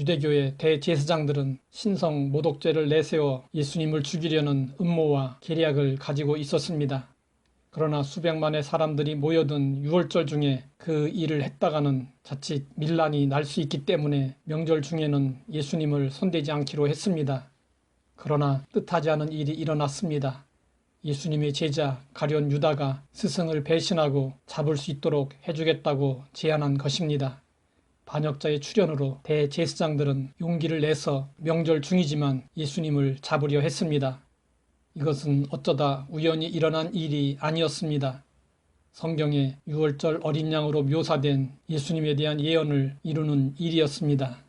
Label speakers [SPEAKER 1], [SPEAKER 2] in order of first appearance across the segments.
[SPEAKER 1] 유대교의 대제사장들은 신성 모독죄를 내세워 예수님을 죽이려는 음모와 계략을 가지고 있었습니다. 그러나 수백만의 사람들이 모여든 6월절 중에 그 일을 했다가는 자칫 밀란이 날 수 있기 때문에 명절 중에는 예수님을 손대지 않기로 했습니다. 그러나 뜻하지 않은 일이 일어났습니다. 예수님의 제자 가룟 유다가 스승을 배신하고 잡을 수 있도록 해주겠다고 제안한 것입니다. 반역자의 출현으로 대제사장들은 용기를 내서 명절 중이지만 예수님을 잡으려 했습니다. 이것은 어쩌다 우연히 일어난 일이 아니었습니다. 성경에 6월절 어린 양으로 묘사된 예수님에 대한 예언을 이루는 일이었습니다.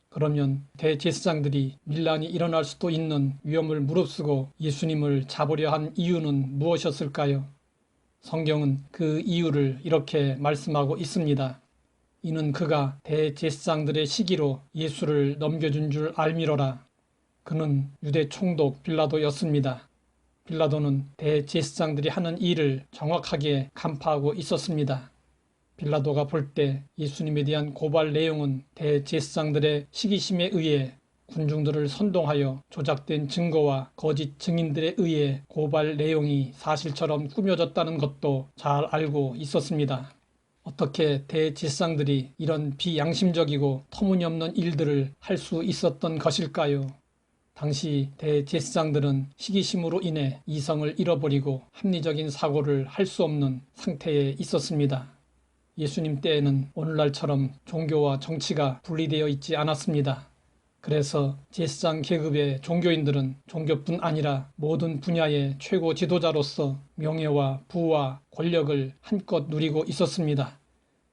[SPEAKER 1] 그러면 대제사장들이 밀란이 일어날 수도 있는 위험을 무릅쓰고 예수님을 잡으려 한 이유는 무엇이었을까요? 성경은 그 이유를 이렇게 말씀하고 있습니다. 이는 그가 대제사장들의 시기로 예수를 넘겨준 줄 알미러라. 그는 유대 총독 빌라도였습니다. 빌라도는 대제사장들이 하는 일을 정확하게 간파하고 있었습니다. 빌라도가 볼 때 예수님에 대한 고발 내용은 대제사장들의 시기심에 의해 군중들을 선동하여 조작된 증거와 거짓 증인들에 의해 고발 내용이 사실처럼 꾸며졌다는 것도 잘 알고 있었습니다. 어떻게 대제사장들이 이런 비양심적이고 터무니없는 일들을 할 수 있었던 것일까요? 당시 대제사장들은 시기심으로 인해 이성을 잃어버리고 합리적인 사고를 할 수 없는 상태에 있었습니다. 예수님 때에는 오늘날처럼 종교와 정치가 분리되어 있지 않았습니다. 그래서 제사장 계급의 종교인들은 종교뿐 아니라 모든 분야의 최고 지도자로서 명예와 부와 권력을 한껏 누리고 있었습니다.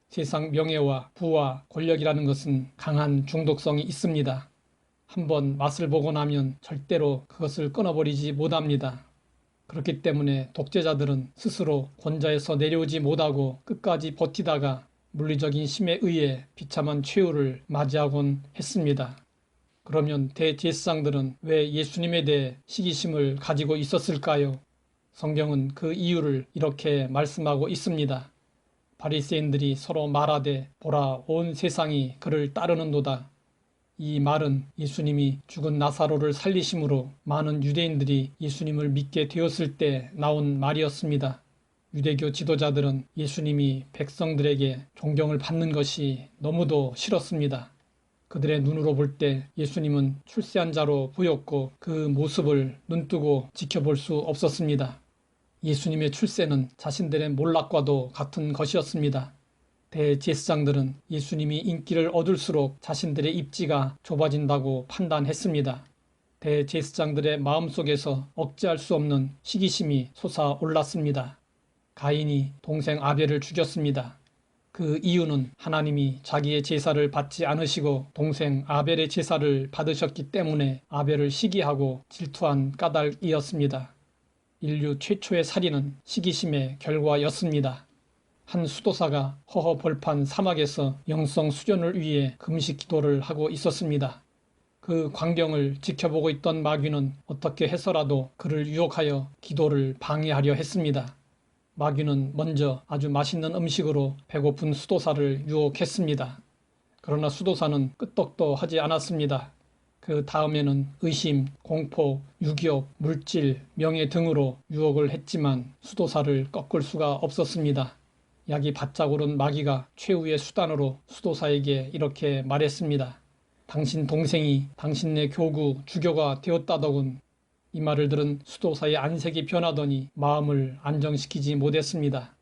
[SPEAKER 1] 세상 명예와 부와 권력이라는 것은 강한 중독성이 있습니다. 한번 맛을 보고 나면 절대로 그것을 끊어버리지 못합니다. 그렇기 때문에 독재자들은 스스로 권좌에서 내려오지 못하고 끝까지 버티다가 물리적인 힘에 의해 비참한 최후를 맞이하곤 했습니다. 그러면 대제사장들은 왜 예수님에 대해 시기심을 가지고 있었을까요? 성경은 그 이유를 이렇게 말씀하고 있습니다. 바리새인들이 서로 말하되 보라 온 세상이 그를 따르는도다. 이 말은 예수님이 죽은 나사로를 살리심으로 많은 유대인들이 예수님을 믿게 되었을 때 나온 말이었습니다. 유대교 지도자들은 예수님이 백성들에게 존경을 받는 것이 너무도 싫었습니다. 그들의 눈으로 볼 때 예수님은 출세한 자로 보였고 그 모습을 눈뜨고 지켜볼 수 없었습니다. 예수님의 출세는 자신들의 몰락과도 같은 것이었습니다. 대제사장들은 예수님이 인기를 얻을수록 자신들의 입지가 좁아진다고 판단했습니다. 대제사장들의 마음속에서 억제할 수 없는 시기심이 솟아올랐습니다. 가인이 동생 아벨을 죽였습니다. 그 이유는 하나님이 자기의 제사를 받지 않으시고 동생 아벨의 제사를 받으셨기 때문에 아벨을 시기하고 질투한 까닭이었습니다. 인류 최초의 살인은 시기심의 결과였습니다. 한 수도사가 허허벌판 사막에서 영성 수련을 위해 금식 기도를 하고 있었습니다. 그 광경을 지켜보고 있던 마귀는 어떻게 해서라도 그를 유혹하여 기도를 방해하려 했습니다. 마귀는 먼저 아주 맛있는 음식으로 배고픈 수도사를 유혹했습니다. 그러나 수도사는 끄떡도 하지 않았습니다. 그 다음에는 의심, 공포, 유격, 물질, 명예 등으로 유혹을 했지만 수도사를 꺾을 수가 없었습니다. 약이 바짝 오른 마귀가 최후의 수단으로 수도사에게 이렇게 말했습니다. 당신 동생이 당신네 교구 주교가 되었다더군. 이 말을 들은 수도사의 안색이 변하더니 마음을 안정시키지 못했습니다.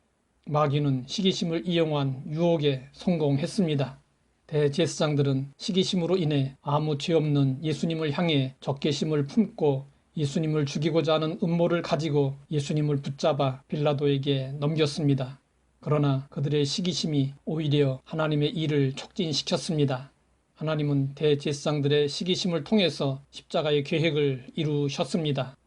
[SPEAKER 1] 마귀는 시기심을 이용한 유혹에 성공했습니다. 대제사장들은 시기심으로 인해 아무 죄 없는 예수님을 향해 적개심을 품고 예수님을 죽이고자 하는 음모를 가지고 예수님을 붙잡아 빌라도에게 넘겼습니다. 그러나 그들의 시기심이 오히려 하나님의 일을 촉진시켰습니다. 하나님은 대제사장들의 시기심을 통해서 십자가의 계획을 이루셨습니다.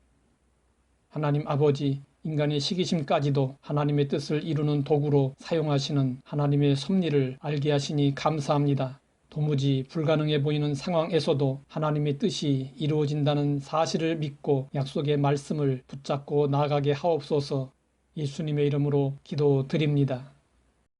[SPEAKER 1] 하나님 아버지, 인간의 시기심까지도 하나님의 뜻을 이루는 도구로 사용하시는 하나님의 섭리를 알게 하시니 감사합니다. 도무지 불가능해 보이는 상황에서도 하나님의 뜻이 이루어진다는 사실을 믿고 약속의 말씀을 붙잡고 나아가게 하옵소서. 예수님의 이름으로 기도드립니다.